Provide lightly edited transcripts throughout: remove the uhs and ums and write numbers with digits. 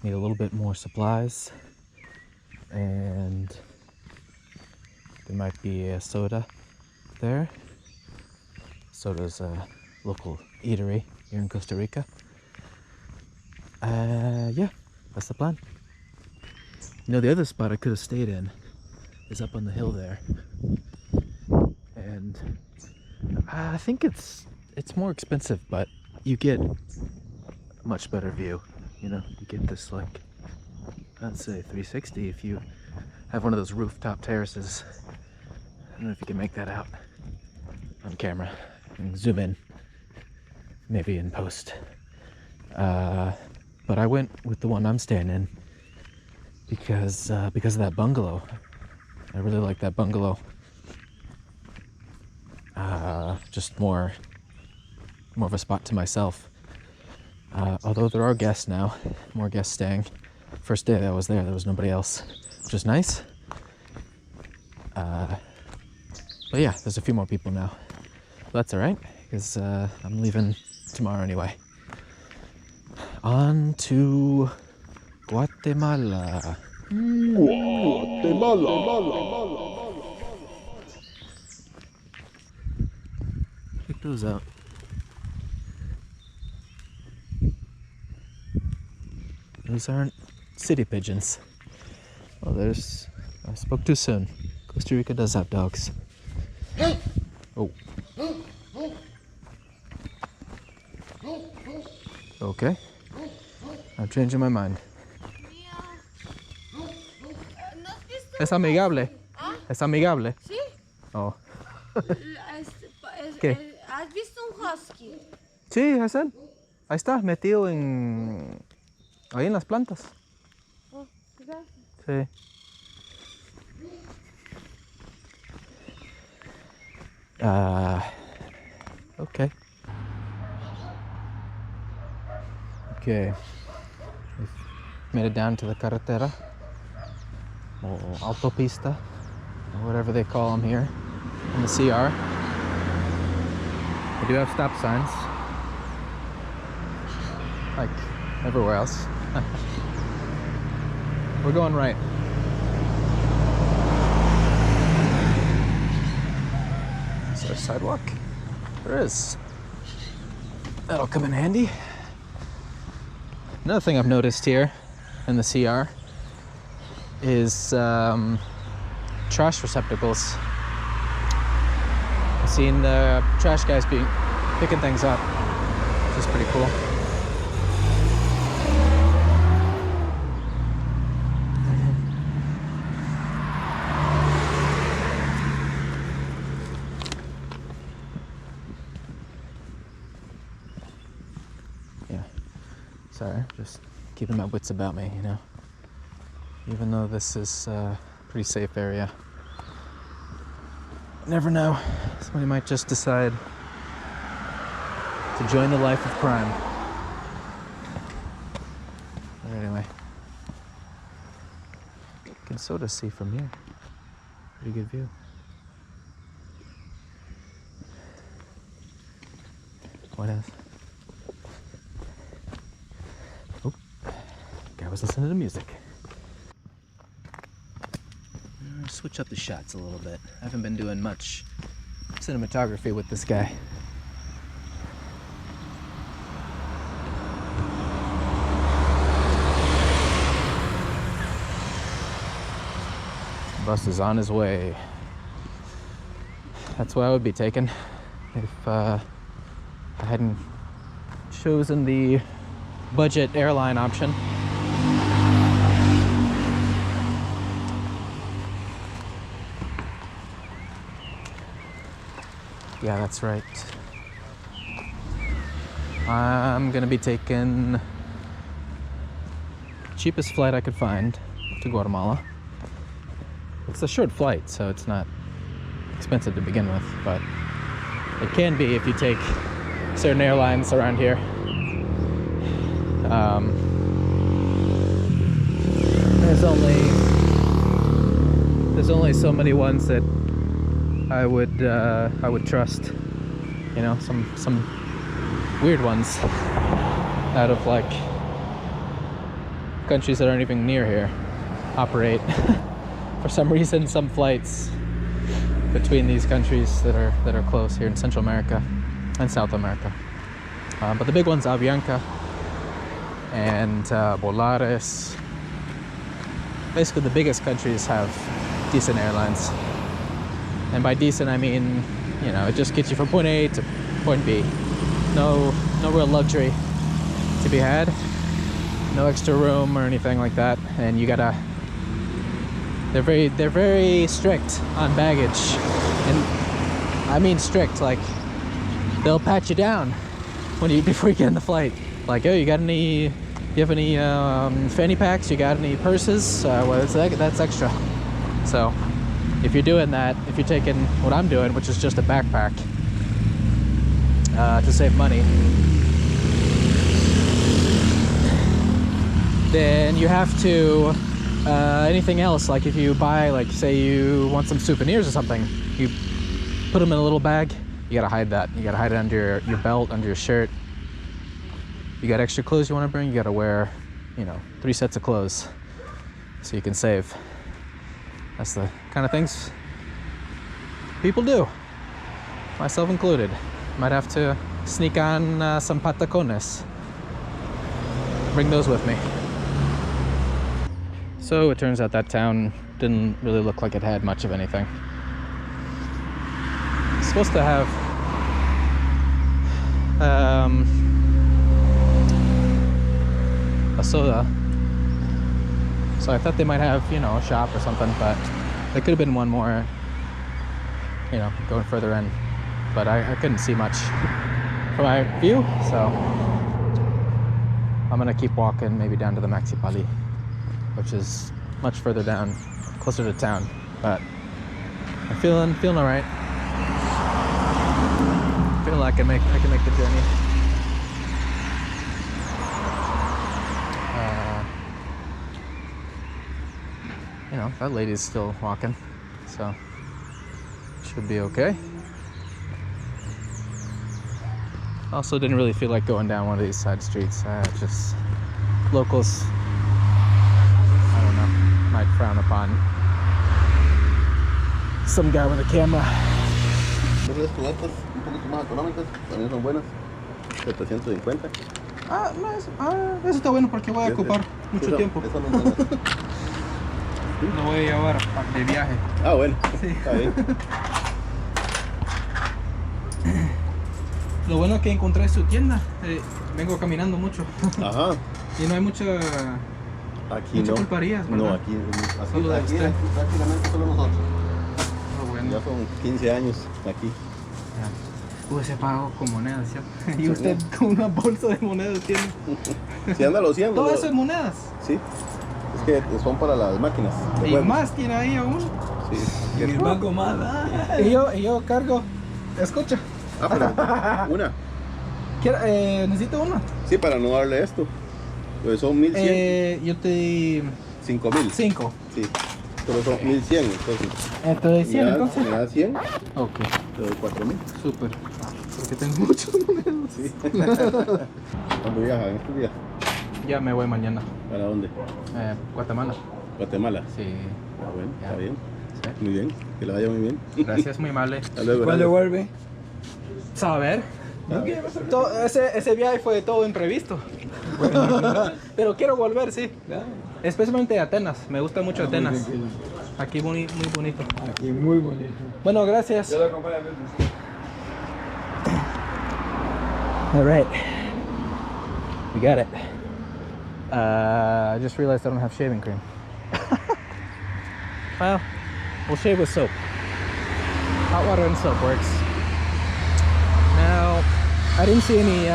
Need a little bit more supplies, and there might be a soda there. Soda's a local eatery here in Costa Rica. Yeah, that's the plan. You know, the other spot I could have stayed in is up on the hill there, and I think it's more expensive, but you get a much better view. You know, you get this, like, I'd say 360 if you have one of those rooftop terraces. I don't know if you can make that out on camera. And zoom in, maybe in post. But I went with the one I'm staying in because of that bungalow. I really like that bungalow. Just more of a spot to myself. Although there are guests now, more guests staying. First day I was there was nobody else, which is nice. But yeah, there's a few more people now. But that's all right, because I'm leaving tomorrow anyway. On to Guatemala. Check those out. Those aren't city pigeons. Oh, I spoke too soon. Costa Rica does have dogs. Oh. Okay. I'm changing my mind. Es amigable. Es amigable. Sí. Oh. ¿Qué? ¿Has visto un husky? Sí, es él. Ahí está, metido ahí en las plantas. Oh, gracias. Sí. Okay. Okay. We've made it down to the carretera, or autopista, or whatever they call them here in the CR. We do have stop signs, like everywhere else. We're going right. Is there a sidewalk? There is. That'll come in handy. Another thing I've noticed here in the CR is trash receptacles. I've seen the trash guys picking things up, which is pretty cool. Yeah, sorry, just keeping my wits about me, you know. Even though this is a pretty safe area. Never know, somebody might just decide to join the life of crime. But anyway, you can sort of see from here. Pretty good view. What else? Oh, guy was listening to music. Switch up the shots a little bit. I haven't been doing much cinematography with this guy. Bus is on his way. That's what I would be taking if I hadn't chosen the budget airline option. Yeah, that's right. I'm gonna be taking the cheapest flight I could find to Guatemala. It's a short flight, so it's not expensive to begin with, but it can be if you take certain airlines around here. There's only so many ones that I would trust, you know, some weird ones out of like countries that aren't even near here operate. For some reason, some flights between these countries that are close here in Central America and South America. But the big ones, Avianca and Volaris. Basically, the biggest countries have decent airlines. And by decent, I mean, you know, it just gets you from point A to point B. No real luxury to be had. No extra room or anything like that. And you gotta. They're very strict on baggage, and I mean strict. Like they'll pat you down before you get in the flight. Like, oh, you have any fanny packs? You got any purses? Well, that's extra. So if you're doing that, if you're taking what I'm doing, which is just a backpack to save money, then you have to. Anything else, like if you buy, like say you want some souvenirs or something, you put them in a little bag, you gotta hide that. You gotta hide it under your belt, under your shirt. You got extra clothes you want to bring, you gotta wear, you know, 3 sets of clothes so you can save. That's the kind of things people do, myself included. Might have to sneak on some patacones. Bring those with me. So it turns out that town didn't really look like it had much of anything. It's supposed to have a soda. So I thought they might have, you know, a shop or something, but there could have been one more, you know, going further in. But I couldn't see much from my view, so I'm gonna keep walking, maybe down to the Maxi Pali, which is much further down, closer to town. But I'm feeling all right. Feeling like I can make the journey. You know, that lady's still walking, so should be okay. Also, didn't really feel like going down one of these side streets. Just locals, I don't know, might frown upon some guy with a camera. Las cunetas un poquito más económicas, también son buenas, 750. No, eso está bueno porque voy a ocupar mucho tiempo. Eso no es buena. Lo voy a llevar de viaje. Ah, bueno, sí. Está bien. Lo bueno es que encontré su tienda. Vengo caminando mucho. Ajá. Y no hay mucha Aquí pulperías, ¿verdad? No, aquí Solo de usted. prácticamente solo nosotros. Ah, bueno. Ya son 15 años aquí. Se pago con monedas, ¿cierto? Y usted con una bolsa de monedas tiene. Sí, ándalo haciendo. Todo eso es monedas. Sí. Es que son para las máquinas. Y juegos. más tiene ahí aún. Sí. Y el banco más. Y yo cargo. Escucha. Ah, pero una. Necesito una. Sí, para no darle esto. Pues son 1100. Yo te di 5000. 5. Sí. Pero son 1100. Entonces. Entonces 100 entonces. Me da 100. Ok. Te doy 4000. Súper. Porque tengo muchas monedas. Sí. ¿Cuándo viajas en estos días? Ya me voy mañana. ¿Para dónde? Guatemala. Guatemala. Sí. Ah, bueno, Ya. está bien. Sí. Muy bien. Que le vaya muy bien. Gracias, muy amable. Hasta luego. ¿Cuándo gracias. vuelve? Saber. A ver. Ese viaje fue todo imprevisto. Pero quiero volver, sí. Especialmente a Atenas. Me gusta mucho Atenas. Aquí muy bonito. Aquí muy bonito. Bueno, gracias. Yo lo acompaño a veces. All right. We got it. I just realized I don't have shaving cream. Well, we'll shave with soap. Hot water and soap works. Now, I didn't see any,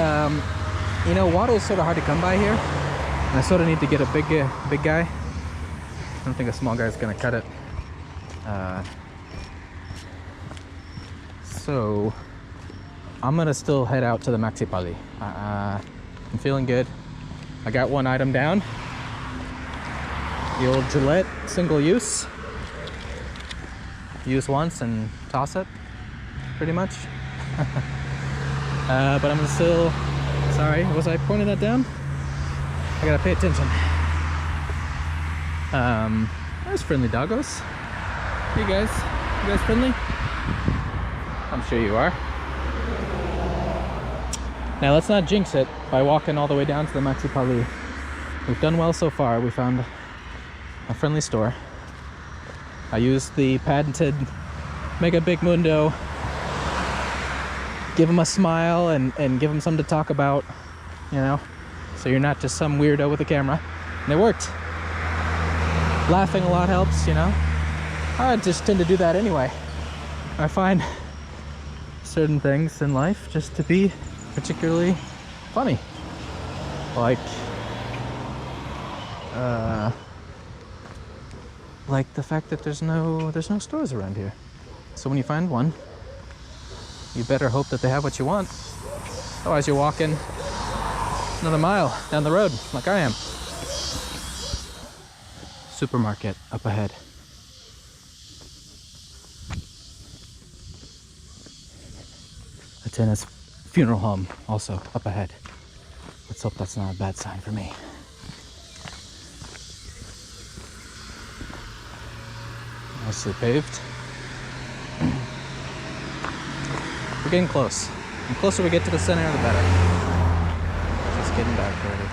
you know, water is sort of hard to come by here. And I sort of need to get a big guy. I don't think a small guy is going to cut it. So, I'm going to still head out to the Maxi Pali. I'm feeling good. I got one item down. The old Gillette single use. Use once and toss it, pretty much. But I'm still, sorry, was I pointing that down? I gotta pay attention. There's friendly doggos. Hey guys, you guys friendly? I'm sure you are. Now let's not jinx it by walking all the way down to the Maxi Pali. We've done well so far. We found a friendly store. I used the patented Mega Big Mundo. Give them a smile and give them something to talk about, you know, so you're not just some weirdo with a camera. And it worked. Laughing a lot helps, you know. I just tend to do that anyway. I find certain things in life just to be particularly funny. Like the fact that there's no stores around here. So when you find one, you better hope that they have what you want. Otherwise you're walking another mile down the road like I am. Supermarket up ahead. A tennis funeral home also up ahead. Let's hope that's not a bad sign for me. Nicely paved. We're getting close. The closer we get to the center, the better. It's getting dark already.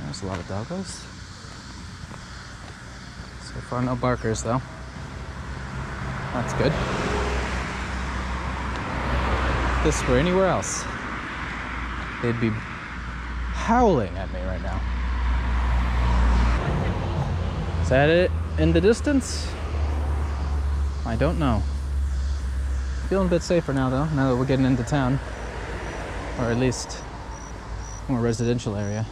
There's a lot of doggos. So far, no barkers though. That's good. If this were anywhere else, they'd be howling at me right now. Is that it in the distance? I don't know. Feeling a bit safer now though, now that we're getting into town. Or at least more residential area.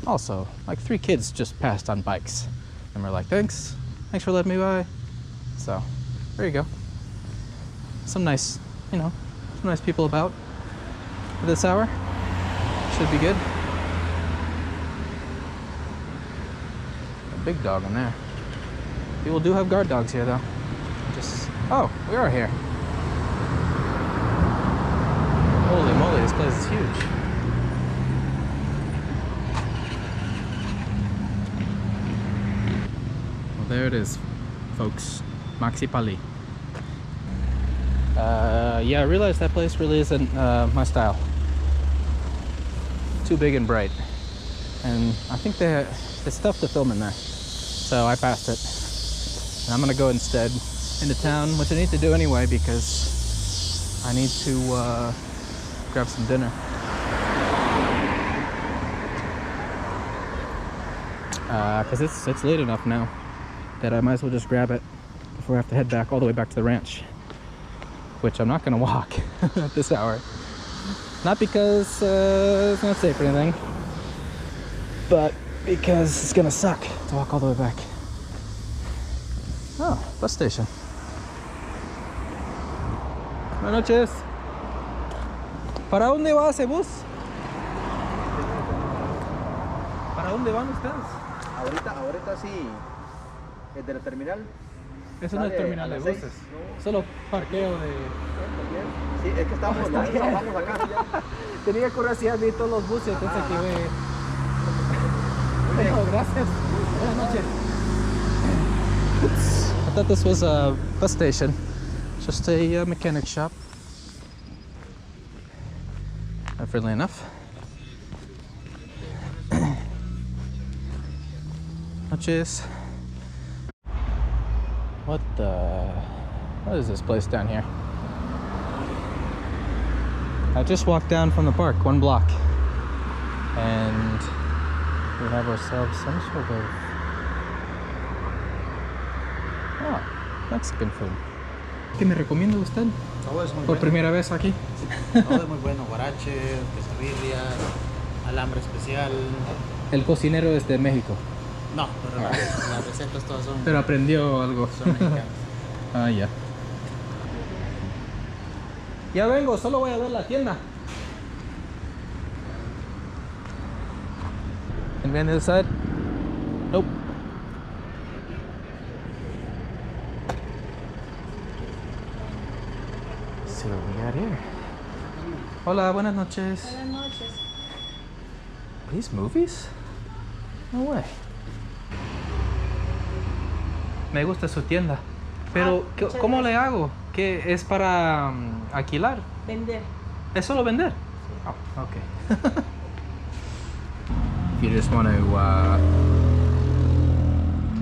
Also, like 3 kids just passed on bikes. And we're like, thanks for letting me by. So, there you go. Some nice, you know, some nice people about at this hour. Should be good. A big dog in there. People do have guard dogs here though. Oh, we are here. Holy moly, this place is huge. Well, there it is, folks. Maxi Pali. Yeah, I realized that place really isn't my style. Too big and bright. And I think it's tough to film in there. So I passed it. And I'm gonna go instead into town, which I need to do anyway because I need to grab some dinner. Because it's late enough now that I might as well just grab it before I have to head back all the way back to the ranch, which I'm not gonna walk at this hour. Not because it's not safe or anything, but because it's gonna suck to walk all the way back. Oh, bus station. Buenas noches. ¿Para dónde va ese bus? ¿Para dónde van ustedes? Ahorita sí, el de la terminal. Eso no es terminal de buses. Solo parqueo de... Sí, es que estamos acá. Tenía curiosidad de todos los buses, entonces aquí voy. Oh, gracias. Buenas noches. I thought this was a bus station. Just a mechanic shop. Not friendly enough. Noches. What is this place down here? I just walked down from the park 1 block and we have ourselves some sort of Mexican food. ¿Qué me recomienda usted? Todo es muy Por bueno. primera vez aquí. Todo es muy bueno. Guarache, quesadilla, alambre especial. El cocinero es de México, No, pero las recetas todas son, pero aprendió algo. son mexicanas. Ah, ya. Ya vengo, solo voy a ver la tienda. Can we on the other side? Nope. Let's see what we got here. Hola, buenas noches. Buenas noches. these movies? No way. Me gusta su tienda. Pero, ¿cómo le hago? ¿Qué es para alquilar? Vender. ¿Es solo vender? Oh, okay. If you just want to,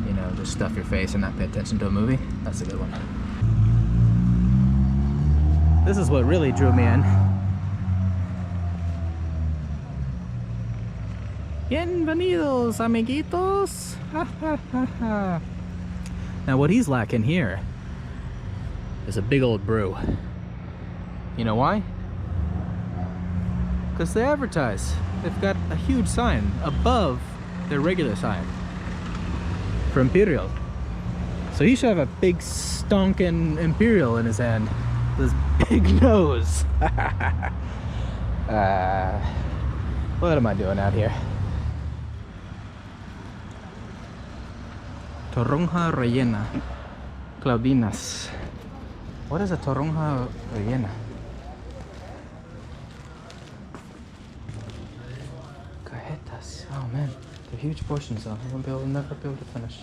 you know, just stuff your face and not pay attention to a movie, that's a good one. This is what really drew me in. Bienvenidos, amiguitos. Now, what he's lacking here is a big old brew. You know why? Because they advertise. They've got a huge sign above their regular sign for Imperial. So he should have a big stonking Imperial in his hand. This big nose. What am I doing out here? Toronja rellena. Claudinas. What is a toronja rellena? Cajetas. Oh man, they're huge portions though. I'll never be able to finish.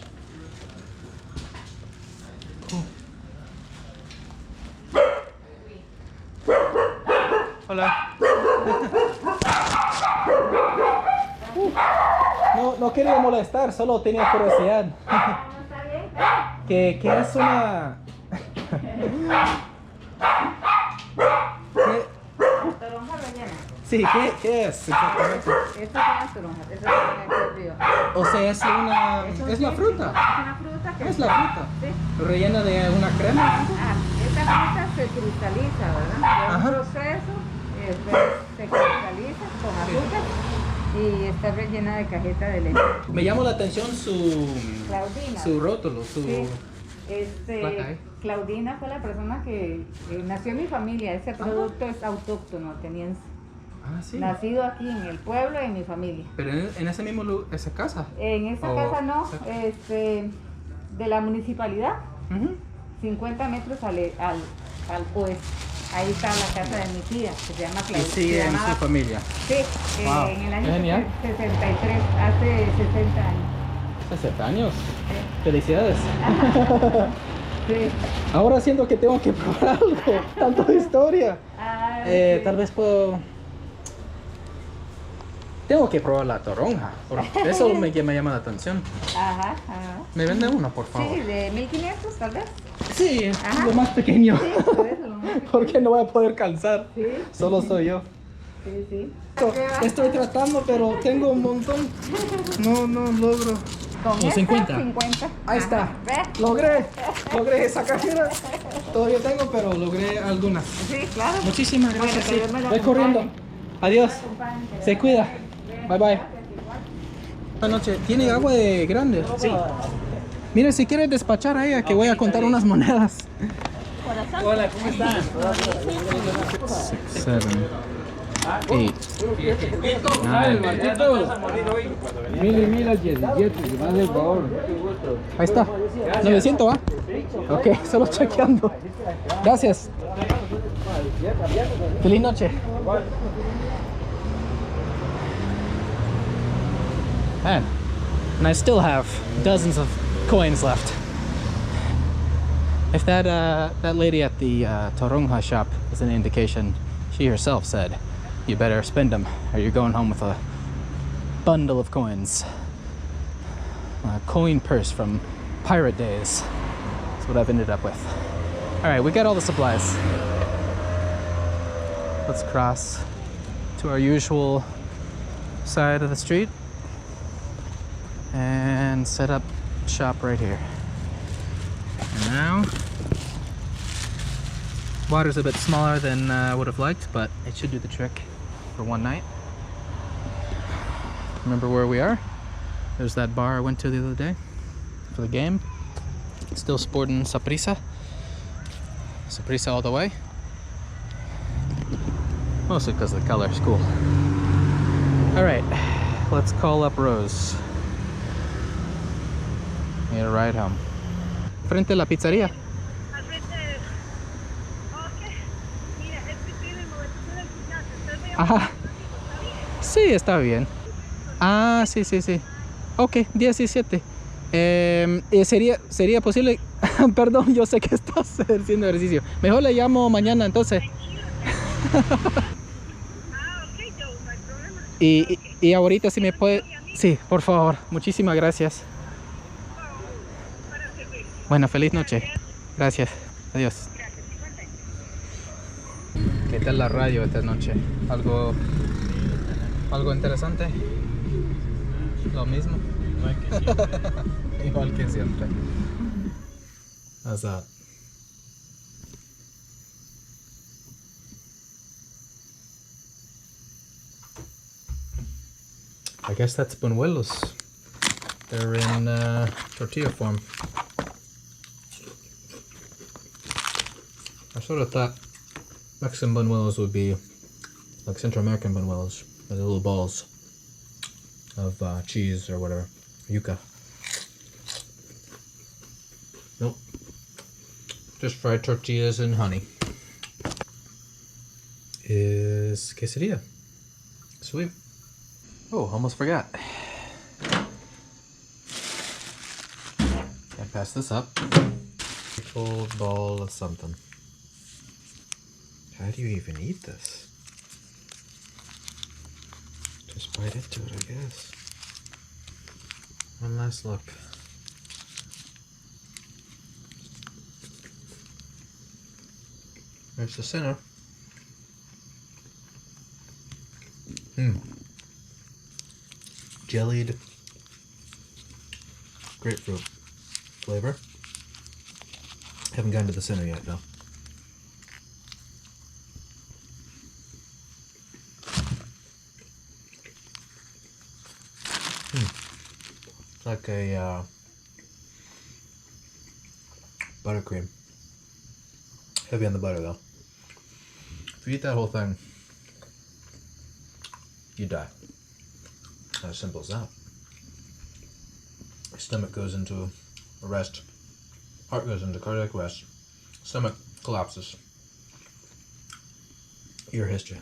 Cool. Hola. No quería molestar, solo tenía curiosidad. ¿Qué es una? Toronja rellena. Sí, ¿qué es exactamente? Estas son las toronjas, esas son aquí arriba. O sea, es una... ¿Es la fruta? Es una fruta que Es la fruta. Sí. ¿Rellena de una crema? Esta fruta se cristaliza, ¿verdad? Lleva Ajá. un proceso, se cristaliza con azúcar y está rellena de cajeta de leche. Me llamó la atención Claudina. su rótulo, su... Sí. Placa, ¿eh? Claudina fue la persona que nació en mi familia. Ese producto es autóctono, ateniense. Ah, sí. Nacido aquí en el pueblo y en mi familia. Pero en ese mismo lugar, esa casa. En esta Oh, casa no, exacto. de la municipalidad, Ujú. 50 metros al oeste. Ahí está la casa de mi tía, que se llama Y Claudia. sigue en su familia. Sí, Wow, en el año qué genial. 63, hace 60 años. 60 años. Felicidades. Sí. Ahora siento que tengo que probar algo. Tanto historia. Sí. Tal vez puedo... Tengo que probar la toronja. Eso me llama la atención. Ajá. ¿Me vende uno, por favor? Sí, de 1500 tal vez. Sí, Ajá. lo más pequeño. Sí, por eso, lo más pequeño. Porque no voy a poder calzar. Sí. Solo soy yo. Sí. Estoy tratando, pero tengo un montón. No logro. Con Los esta, 50. 50. Ahí está. Ajá. ¿Ve? Logré esa cajera. Todavía tengo, pero logré algunas. Sí, claro. Muchísimas Bueno, gracias. que Dios me la Voy corriendo. acompañe. Adiós. Acompañe. Se cuida. Bye bye. Buenas noches. ¿Tiene agua de grande? Sí. Mire, si quiere despachar a ella, que voy a contar unas monedas. Hola, ¿cómo están? 6, 7, 8, 9. Mil al 17, que me hace el favor. Ahí está. 900, ¿va? Ok, solo chequeando. Gracias. Feliz noche. Man, and I still have dozens of coins left. If that lady at the toronja shop is an indication, she herself said, you better spend them or you're going home with a bundle of coins. A coin purse from pirate days. That's what I've ended up with. All right, we got all the supplies. Let's cross to our usual side of the street and set up shop right here. And now, water's a bit smaller than I would have liked, but it should do the trick for one night. Remember where we are? There's that bar I went to the other day for the game. Still sporting Saprissa. Saprissa all the way. Mostly because the color is cool. All right, let's call up Rose. Need a ride home. Frente a la pizzería. Ajá. Sí, está bien. Ah, sí, sí, sí. Ok, 17. Sería posible. Perdón, yo sé que estás haciendo ejercicio. Mejor le llamo mañana entonces. Y ahorita si me puede. Sí, por favor. Muchísimas gracias. Bueno, feliz noche. Gracias. Adiós. ¿Qué tal la radio esta noche? ¿Algo interesante? Lo mismo. Igual que siempre. How's that? I guess that's buñuelos. They're in tortilla form. I sort of thought Mexican buñuelos would be like Central American buñuelos, with the little balls of cheese or whatever, yuca. Nope, just fried tortillas and honey. Is quesadilla. Sweet. Oh, almost forgot. Can't pass this up. Full ball of something. How do you even eat this? Just bite into it, I guess. One last look. There's the center. Jellied grapefruit flavor. Haven't gotten to the center yet though. It's like a buttercream. Heavy on the butter though. If you eat that whole thing, you die. As simple as that. Stomach goes into arrest. Heart goes into cardiac arrest. Stomach collapses. Your history.